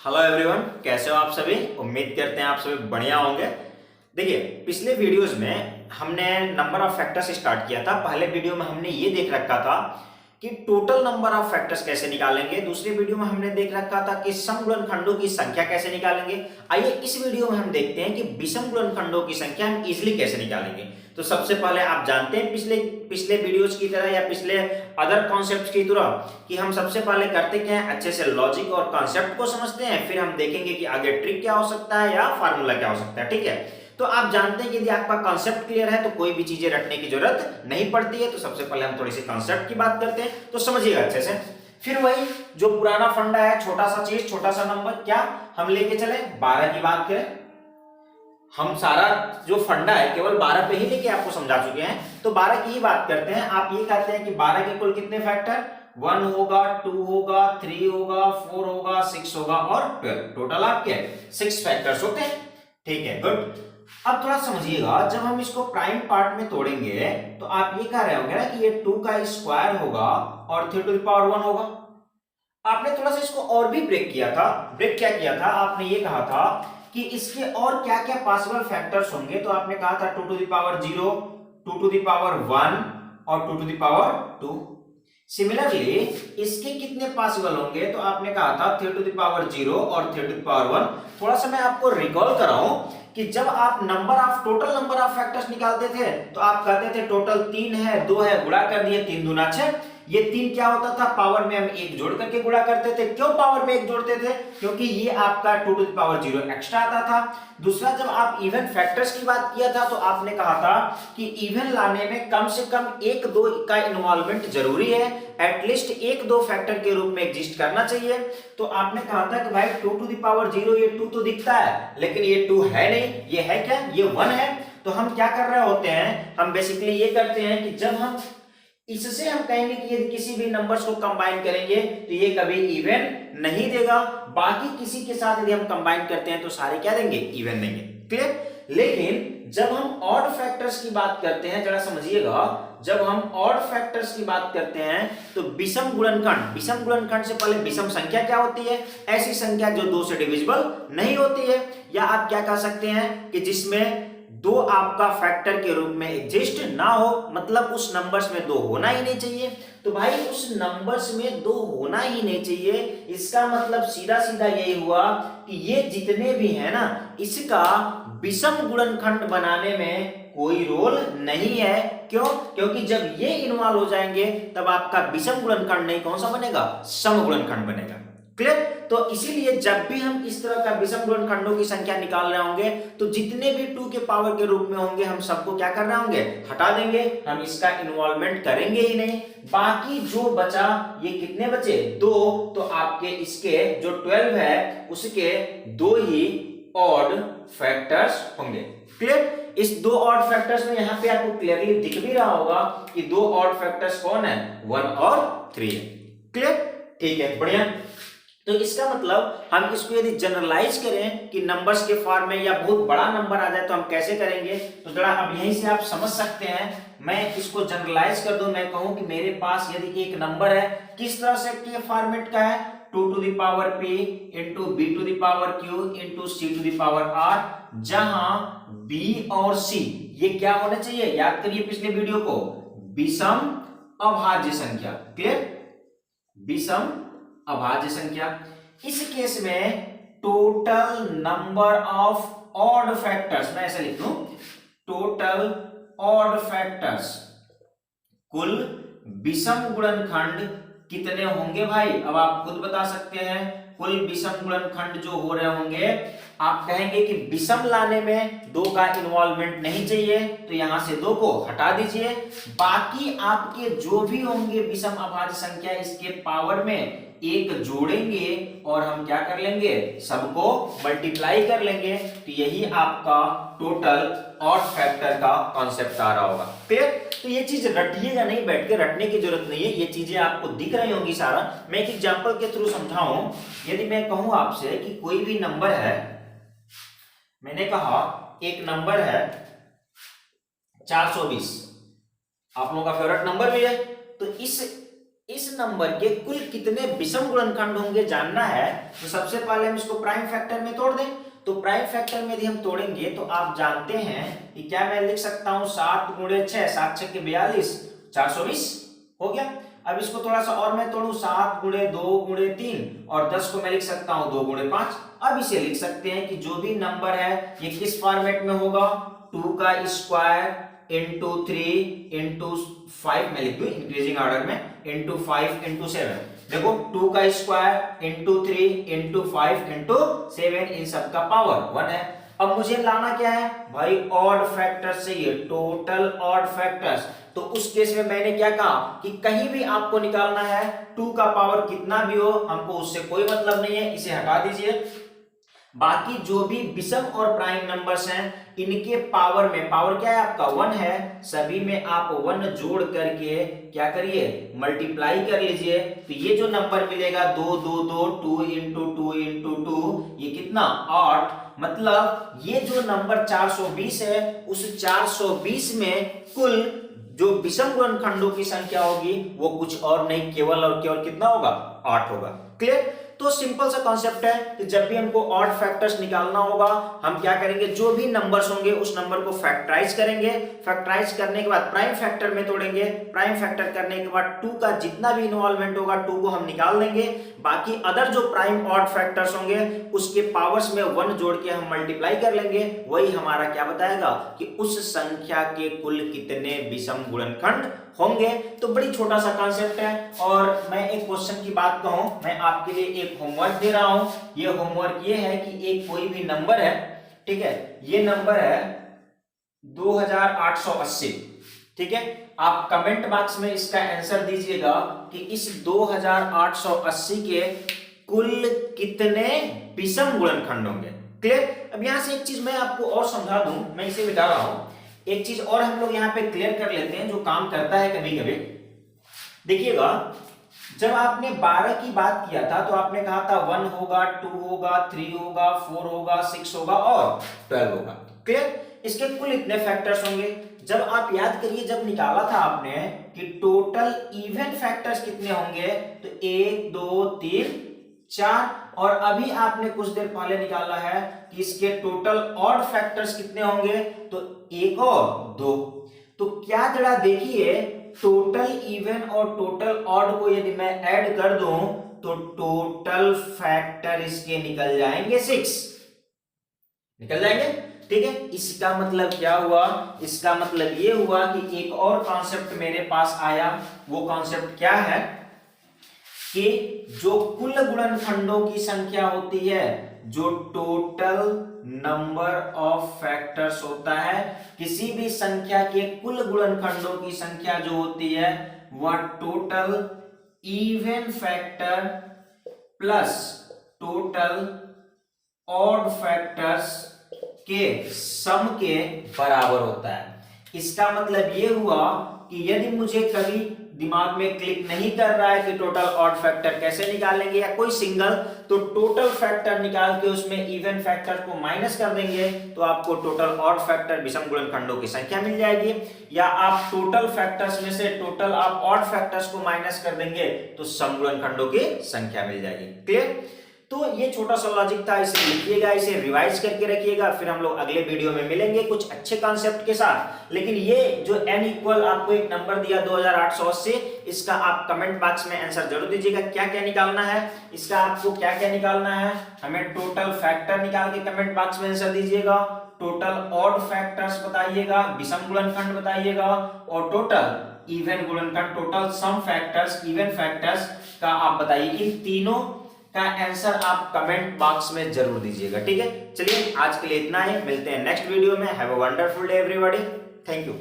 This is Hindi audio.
हेलो एवरीवन, कैसे हो आप सभी। उम्मीद करते हैं आप सभी बढ़िया होंगे। देखिए, पिछले वीडियोस में हमने नंबर ऑफ फैक्टर्स स्टार्ट किया था। पहले वीडियो में हमने ये देख रखा था कि टोटल नंबर ऑफ फैक्टर्स कैसे निकालेंगे। दूसरे वीडियो में हमने देख रखा था कि सम गुणनखंडों की संख्या कैसे निकालेंगे। आइए इस वीडियो में हम देखते हैं कि विषम गुणनखंडों की संख्या हम इजिली कैसे निकालेंगे। तो सबसे पहले आप जानते हैं पिछले पिछले वीडियोस की तरह या पिछले अदर कॉन्सेप्ट्स की तरह कि हम सबसे पहले करते क्या है, अच्छे से लॉजिक और कॉन्सेप्ट को समझते हैं, फिर हम देखेंगे कि आगे ट्रिक क्या हो सकता है या फार्मूला क्या हो सकता है। ठीक है, तो आप जानते हैं कि यदि आपका कॉन्सेप्ट क्लियर है तो कोई भी चीजें रटने की जरूरत नहीं पड़ती है। तो सबसे पहले हम थोड़ी सी कॉन्सेप्ट की बात करते हैं, तो समझिएगा अच्छे से। फिर वही जो पुराना फंडा है, छोटा सा चीज छोटा सा नंबर, क्या हम लेके चले 12 की बात करें। हम सारा जो फंडा है केवल 12 पे ही लेके आपको समझा चुके हैं, तो 12 की ही बात करते हैं। आप ये कहते हैं कि 12 के कुल कितने फैक्टर, 1 होगा, 2 होगा, 3 होगा, 4 होगा, 6 होगा और 12। टोटल आपके 6 फैक्टर्स होते हैं। ठीक है, गुड। अब थोड़ा समझिएगा, जब हम इसको प्राइम पार्ट में तोड़ेंगे तो आप ये कह रहे होंगे ना कि ये 2 का स्क्वायर होगा और 3 टू द पावर 1 होगा। आपने थोड़ा सा इसको और भी ब्रेक किया था। ब्रेक क्या किया था, आपने ये कहा था कि इसके और क्या क्या पॉसिबल फैक्टर्स होंगे। तो आपने कहा था 2 to the power 0, 2 to the power 1 और 2 टू द पावर 2। सिमिलरली इसके कितने पॉसिबल होंगे, तो आपने कहा था 3 टू द पावर 0 और 3 टू द पावर 1। थोड़ा सा मैं आपको रिकॉल कराऊं कि जब आप टोटल नंबर ऑफ फैक्टर्स निकालते थे तो आप कहते थे टोटल 3 है, 2 है, गुणा कर दिए, 3 दूना 6। ये 3 क्या होता था, पावर में हम 1 जोड़ करके गुणा करते थे। क्यों पावर में 1 जोड़ते थे, क्योंकि ये आपका 2 टू द पावर 0 एक्स्ट्रा आता था। दूसरा, जब आप इवन फैक्टर्स की बात किया था तो आपने कहा था कि इवन लाने में कम से कम 1-2 का इन्वॉल्वमेंट जरूरी है, एटलीस्ट 1-2 फैक्टर के रूप में एग्जिस्ट करना चाहिए। तो आपने कहा था कि भाई 2 टू द पावर 0, ये 2 तो दिखता है लेकिन ये 2 है नहीं, ये है क्या, ये 1 है। तो हम क्या कर रहे होते हैं, हम बेसिकली ये करते हैं कि जब हम इससे हम कहेंगे कि यदि किसी भी नंबर्स को कंबाइन करेंगे तो ये कभी इवन नहीं देगा, बाकी किसी के साथ यदि हम कंबाइन करते हैं तो सारे क्या देंगे, इवन देंगे। क्लियर। लेकिन जब हम ऑड फैक्टर्स की बात करते हैं, जरा समझिएगा, जब हम ऑड फैक्टर्स की बात करते हैं तो विषम गुणनखंड से पहले विषम संख्या क्या होती है, ऐसी संख्या जो 2 से डिविजिबल नहीं होती है, या आप क्या कह सकते हैं कि जिसमें 2 आपका फैक्टर के रूप में एग्जिस्ट ना हो, मतलब उस नंबर्स में 2 होना ही नहीं चाहिए। तो भाई उस नंबर्स में 2 होना ही नहीं चाहिए, इसका मतलब सीधा सीधा यही हुआ कि ये जितने भी हैं ना, इसका विषम गुणनखंड बनाने में कोई रोल नहीं है। क्यों, क्योंकि जब ये इन्वॉल्व हो जाएंगे तब आपका विषम गुणनखंड नहीं, कौन सा बनेगा, सम गुणनखंड बनेगा। क्लियर। तो इसीलिए जब भी हम इस तरह का विषम गुणनखंडों की संख्या निकाल रहे होंगे तो जितने भी 2 के पावर के रूप में होंगे हम सबको क्या कर रहे होंगे, हटा देंगे, हम इसका इन्वॉल्वमेंट करेंगे ही नहीं। बाकी जो बचा, ये कितने बचे, 2, तो आपके इसके जो 12 है उसके 2 ही ऑड फैक्टर्स होंगे। क्लियर। इस 2 ऑड फैक्टर्स में यहां पे आपको क्लियरली दिख भी रहा होगा कि 2 ऑड फैक्टर्स कौन है, 1 और 3 है। क्लियर, ठीक है, बढ़िया। तो इसका मतलब हम इसको यदि जनरलाइज करें कि नंबर्स के फॉर्म में या बहुत बड़ा नंबर आ जाए तो हम कैसे करेंगे, तो जरा अब यहीं से आप समझ सकते हैं। मैं इसको जनरलाइज कर दूं, मैं कहूं कि मेरे पास यदि एक नंबर है, किस तरह से के फॉर्मेट का है, 2 to the power p into b to the power q into c to the power r, जहां b और c ये क्या होने चाहिए, याद करिए पिछले वीडियो को, विषम अभाज्य संख्या। क्लियर, विषम अभाज्य संख्या। इस केस में total number of odd factors, मैं ऐसे लिख दूं, टोटल ऑड फैक्टर्स, कुल विषम गुणनखंड कितने होंगे भाई, अब आप खुद बता सकते हैं। कुल विषम गुणनखंड जो हो रहे होंगे, आप कहेंगे कि विषम लाने में 2 का इन्वॉल्वमेंट नहीं चाहिए, तो यहां से 2 को हटा दीजिए। बाकी आपके जो भी होंगे विषम अभाज्य संख्या, इसके पावर में 1 जोड़ेंगे और हम क्या कर लेंगे, सबको मल्टीप्लाई कर लेंगे। तो यही आपका टोटल ऑड फैक्टर का कॉन्सेप्ट आ रहा होगा। क्लियर। तो ये चीज रटिएगा नहीं, बैठ के रटने की जरूरत नहीं है, ये चीजें आपको दिख रही होंगी सारा। मैं एक एग्जांपल के थ्रू समझाऊं। यदि मैं कहूं आपसे कि कोई भी नंबर है, मैंने कहा एक नंबर है 420, आप लोगों का फेवरेट नंबर भी है, तो इस इस नंबर के कुल कितने विषम गुणनखंड होंगे जानना है, तो सबसे पहले हम इसको प्राइम फैक्टर में तोड़ दें। तो प्राइम फैक्टर में यदि हम तोड़ेंगे तो आप जानते हैं कि क्या मैं लिख सकता हूं 7 गुणे 6, 7 6 के 42, 420 हो गया। अब इसको थोड़ा सा और मैं तोड़ू, 7 गुणे 2 गुणे 3 और 10 को मैं लिख सकता हूं 2 गुणे 5। अब इसे लिख सकते हैं कि जो भी नंबर है ये किस फॉर्मेट में होगा, 2 का स्क्वायर इंटू 3 इंटू 5 में लिख दूं इंक्रीजिंग ऑर्डर में, इंटू 5 इंटू 7। देखो 2 का स्क्वायर इंटू 3 इंटू 5 इंटू 7, इन सब का पावर 1 है। अब मुझे लाना क्या है भाई, ऑड फैक्टर्स चाहिए, टोटल ऑड फैक्टर्स। तो उस केस में मैंने क्या कहा कि कहीं भी आपको निकालना है 2 का पावर कितना भी हो, हमको उससे कोई मतलब नहीं है, इसे हटा दीजिए। बाकी जो भी विषम और प्राइम नंबर्स हैं इनके पावर में, पावर क्या है आपका 1 है, सभी में आप 1 जोड़ करके क्या करिए, मल्टीप्लाई कर लीजिए। तो ये जो नंबर मिलेगा 2 2 2 2 इंटू 2 इंटू 2, ये कितना 8। मतलब ये जो नंबर 420 है उस 420 में कुल जो विषम गुणनखंडों की संख्या होगी वो कुछ और नहीं, केवल और केवल कितना होगा, 8 होगा। क्लियर। तो सिंपल सा कॉन्सेप्ट है कि जब भी हमको ऑड फैक्टर्स निकालना होगा हम क्या करेंगे, जो भी नंबर्स होंगे उस नंबर को फैक्टराइज करेंगे, फैक्टराइज करने के बाद प्राइम फैक्टर में तोड़ेंगे, प्राइम फैक्टर करने के बाद 2 का जितना भी इन्वॉल्वमेंट होगा 2 को हम निकाल देंगे। बाकी अदर जो प्राइम ऑड फैक्टर्स होंगे उसके पावर्स में 1 जोड़ के हम मल्टीप्लाई कर लेंगे, वही हमारा क्या बताएगा कि उस संख्या के कुल कितने विषम गुणनखंड होंगे। तो बड़ी छोटा सा कॉन्सेप्ट है। और मैं एक क्वेश्चन की बात कहूं, मैं आपके लिए एक होमवर्क दे रहा हूं। ये होमवर्क ये है कि एक कोई भी नंबर है, ठीक है, ये नंबर है 2880, ठीक है। आप कमेंट बॉक्स में इसका आंसर दीजिएगा कि इस 2880 के कुल कितने विषम गुणनखंड होंगे। क्लियर। अब यहां से एक चीज मैं आपको और समझा दूं, मैं इसे मिटा रहा हूं, एक चीज और हम लोग यहाँ पे क्लियर कर लेते हैं जो काम करता है कभी कभी। देखिएगा, जब आपने 12 की बात किया था तो आपने कहा था 1 होगा, 2 होगा, 3 होगा, 4 होगा, 6 होगा और 12 होगा। क्लियर। इसके कुल इतने फैक्टर्स होंगे। जब आप याद करिए, जब निकाला था आपने कि टोटल इवन फैक्टर्स कितने होंगे, तो 1 2 3 4, और अभी आपने कुछ देर पहले निकाला है कि इसके टोटल ऑड फैक्टर्स कितने होंगे, तो 1 और 2। तो क्या जरा देखिए, टोटल इवन और टोटल ऑड को यदि मैं ऐड कर दूं तो टोटल फैक्टर इसके निकल जाएंगे 6, निकल जाएंगे, ठीक है। इसका मतलब क्या हुआ, इसका मतलब ये हुआ कि एक और कॉन्सेप्ट मेरे पास आया। वो कॉन्सेप्ट क्या है कि जो कुल गुणनखंडों की संख्या होती है, जो टोटल नंबर ऑफ फैक्टर्स होता है, किसी भी संख्या के कुल गुणनखंडों की संख्या जो होती है वह total even factor plus total odd factors के सम के बराबर होता है। इसका मतलब यह हुआ कि यदि मुझे कभी दिमाग में क्लिक नहीं कर रहा है कि टोटल ऑड फैक्टर कैसे निकालेंगे या कोई सिंगल, तो टोटल फैक्टर निकाल के उसमें इवन फैक्टर को माइनस कर देंगे तो आपको टोटल ऑड फैक्टर विषम गुणनखंडों की संख्या मिल जाएगी। या आप टोटल फैक्टर्स में से टोटल आप ऑड फैक्टर्स को माइनस कर देंगे तो सम गुणनखंडों की संख्या मिल जाएगी। क्लियर। तो ये छोटा सा लॉजिक था, इसे लिखिएगा, इसे रिवाइज करके रखिएगा, फिर हम लोग अगले वीडियो में मिलेंगे कुछ अच्छे कॉन्सेप्ट के साथ। लेकिन ये जो n इक्वल आपको एक नंबर दिया 2880, इसका आप कमेंट बॉक्स में आंसर जरूर दीजिएगा, क्या क्या निकालना है इसका, आपको क्या क्या निकालना है। हमें टोटल फैक्टर निकाल के कमेंट बॉक्स में आंसर दीजिएगा, टोटल ऑड फैक्टर्स बताइएगा, विषम गुणनखंड बताइएगा, और टोटल इवन गुणनखंड, टोटल सम फैक्टर्स, इवन फैक्टर्स का आप बताइए। इन तीनों का आंसर आप कमेंट बॉक्स में जरूर दीजिएगा, ठीक है। चलिए आज के लिए इतना ही, मिलते हैं नेक्स्ट वीडियो में। Have a wonderful day everybody, thank you.